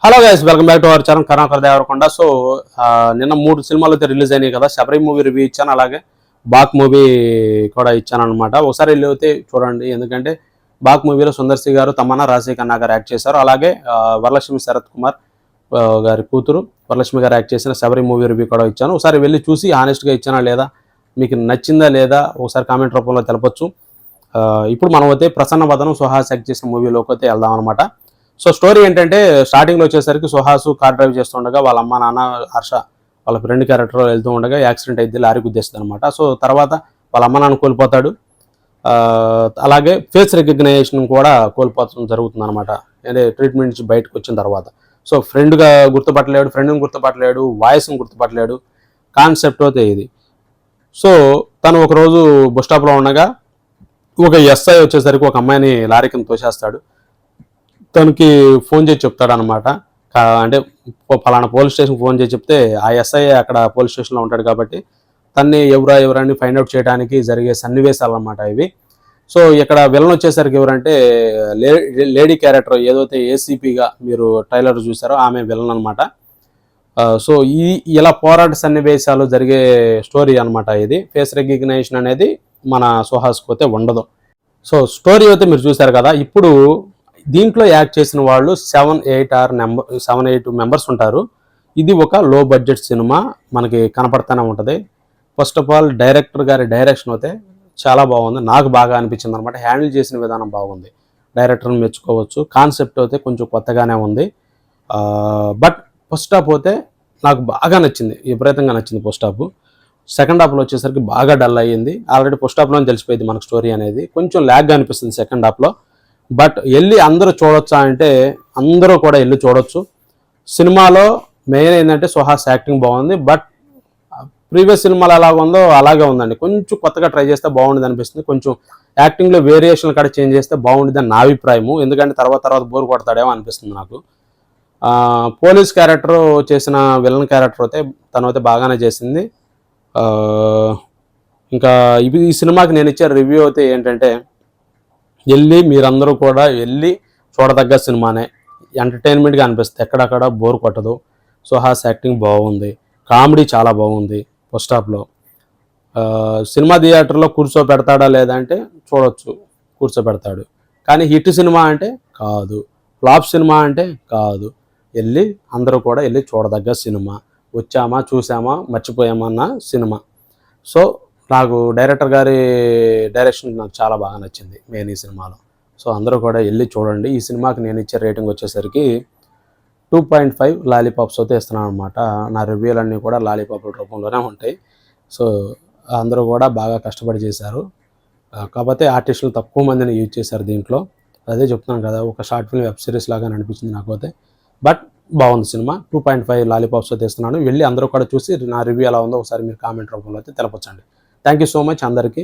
Hello guys, welcome back to our channel Karunakar Devarakonda. So నిన్న 3 సినిమాలు అయితే రిలీజ్ అయినాయి కదా. శబరి మూవీ రివ్యూ ఇచ్చాను, అలాగే బాక్ మూవీ కూడా ఇచ్చాను అనమాట. ఒకసారి వెళ్ళి అయితే చూడండి, ఎందుకంటే బాక్ మూవీలో సుందర్ సి గారు, తమన్నా, రాశి ఖన్నా గారు యాక్ట్ చేశారు. అలాగే వరలక్ష్మి శరత్ కుమార్ గారి కూతురు వరలక్ష్మి గారు యాక్ట్ చేసిన శబరి మూవీ రివ్యూ కూడా ఇచ్చాను. ఒకసారి వెళ్ళి చూసి హానెస్ట్గా ఇచ్చానా లేదా, మీకు నచ్చిందా లేదా ఒకసారి కామెంట్ రూపంలో తెలపచ్చు. ఇప్పుడు మనం అయితే ప్రసన్న వదనం సుహాస్ యాక్ట్ చేసిన మూవీలోకి అయితే వెళ్దాం అనమాట. సో స్టోరీ ఏంటంటే, స్టార్టింగ్లో వచ్చేసరికి సుహాసు కార్ డ్రైవ్ చేస్తుండగా వాళ్ళ అమ్మ నాన్న హర్ష వాళ్ళ ఫ్రెండ్ క్యారెక్టర్ వెళ్తూ ఉండగా యాక్సిడెంట్ అయితే లారీ గుద్దేస్తుంది అనమాట. సో తర్వాత వాళ్ళ అమ్మ నాన్న కోల్పోతాడు, అలాగే ఫేస్ రికగ్నైజేషన్ కూడా కోల్పోవడం జరుగుతుంది అనమాట. అంటే ట్రీట్మెంట్ నుంచి బయటకు వచ్చిన తర్వాత. సో ఫ్రెండ్ని గుర్తుపట్టలేడు, వాయిస్ని గుర్తుపట్టలేడు. కాన్సెప్ట్ అయితే ఇది. సో తను ఒకరోజు బస్ స్టాప్లో ఉండగా ఒక ఎస్ఐ వచ్చేసరికి ఒక అమ్మాయిని లారీ కింద తోసేస్తాడు. తనకి ఫోన్ చేసి చెప్తాడు అనమాట. అంటే ఫలానా పోలీస్ స్టేషన్కి ఫోన్ చేసి చెప్తే ఆ ఎస్ఐ అక్కడ పోలీస్ స్టేషన్లో ఉంటాడు కాబట్టి తన్ని ఎవరని ఫైండ్ అవుట్ చేయడానికి జరిగే సన్నివేశాలు అనమాట ఇవి. సో ఇక్కడ విలన్ వచ్చేసరికి ఎవరంటే లేడీ క్యారెక్టర్, ఏదైతే ఏసీపీగా మీరు ట్రైలర్ చూసారో ఆమె విలన్ అనమాట. సో ఇలా పోరాట సన్నివేశాలు జరిగే స్టోరీ అనమాట ఇది. ఫేస్ రికగ్నైజేషన్ అనేది మన సుహాస్కి అయితే ఉండదు. సో స్టోరీ అయితే మీరు చూసారు కదా. ఇప్పుడు దీంట్లో యాక్ట్ చేసిన వాళ్ళు 7-8 మెంబర్స్ ఉంటారు. ఇది ఒక లో బడ్జెట్ సినిమా మనకి కనపడుతూనే ఉంటుంది. ఫస్ట్ ఆఫ్ ఆల్ డైరెక్టర్ గారి డైరెక్షన్ అయితే చాలా బాగుంది, నాకు బాగా అనిపించింది అనమాట. హ్యాండిల్ చేసిన విధానం బాగుంది, డైరెక్టర్ని మెచ్చుకోవచ్చు. కాన్సెప్ట్ అయితే కొంచెం కొత్తగానే ఉంది. బట్ ఫస్ట్ హాఫ్ అయితే నాకు బాగా నచ్చింది, విపరీతంగా నచ్చింది ఫస్ట్ హాఫ్. సెకండ్ హాఫ్లో వచ్చేసరికి బాగా డల్ అయ్యింది. ఆల్రెడీ ఫస్ట్ హాఫ్లో తెలిసిపోయింది మనకు స్టోరీ అనేది. కొంచెం ల్యాగ్గా అనిపిస్తుంది సెకండ్ హాఫ్లో. బట్ వెళ్ళి అందరూ చూడొచ్చా అంటే అందరూ కూడా వెళ్ళి చూడొచ్చు. సినిమాలో మెయిన్ ఏంటంటే సుహాస్ యాక్టింగ్ బాగుంది. బట్ ప్రీవియస్ సినిమాలు ఎలాగ ఉందో అలాగే ఉందండి. కొంచెం కొత్తగా ట్రై చేస్తే బాగుండేది అనిపిస్తుంది. కొంచెం యాక్టింగ్లో వేరియేషన్ కూడా చేంజ్ చేస్తే బాగుండేది అని నా అభిప్రాయము. ఎందుకంటే తర్వాత బోర్ కొడతాడేమో అనిపిస్తుంది నాకు. పోలీస్ క్యారెక్టర్ చేసిన విలన్ క్యారెక్టర్ అయితే తనైతే బాగానే చేసింది. ఇంకా ఈ సినిమాకి నేను ఇచ్చే రివ్యూ అయితే ఏంటంటే, మీరందరూ కూడా వెళ్ళి చూడదగ్గ సినిమానే. ఎంటర్టైన్మెంట్గా అనిపిస్తుంది, ఎక్కడక్కడ బోర్ కొట్టదు. సుహాస్ యాక్టింగ్ బాగుంది, కామెడీ చాలా బాగుంది. ఫస్ట్ హాఫ్లో సినిమా థియేటర్లో కూర్చోపెడతాడా లేదంటే చూడొచ్చు, కూర్చోపెడతాడు. కానీ హిట్ సినిమా అంటే కాదు, ఫ్లాప్ సినిమా అంటే కాదు. అందరూ కూడా వెళ్ళి చూడదగ్గ సినిమా. వచ్చామా చూసామా మర్చిపోయామన్న సినిమా. సో నాకు డైరెక్టర్ గారి డైరెక్షన్ నాకు చాలా బాగా నచ్చింది మెయిన్ ఈ సినిమాలో. సో అందరూ కూడా వెళ్ళి చూడండి. ఈ సినిమాకి నేను ఇచ్చే రేటింగ్ వచ్చేసరికి 2.5 లాలీపాప్స్ అయితే ఇస్తున్నాను అనమాట. నా రివ్యూలన్నీ కూడా లాలీపాప్ల రూపంలోనే ఉంటాయి. సో అందరూ కూడా బాగా కష్టపడి చేశారు. కాకపోతే ఆర్టిస్టులు తక్కువ మందిని యూజ్ చేశారు దీంట్లో. అదే చెప్తున్నాను కదా, ఒక షార్ట్ ఫిల్మ్ వెబ్ సిరీస్ లాగా అనిపించింది నాకైతే. బట్ బాగుంది సినిమా. 2.5 లాలీపాప్స్ అయితే ఇస్తున్నాను. వెళ్ళి అందరూ కూడా చూసి నా రివ్యూ ఎలా ఉందో ఒకసారి మీరు కామెంట్ రూపంలో అయితే తెలపచ్చండి. థ్యాంక్ యూ సో మచ్ అందరికీ.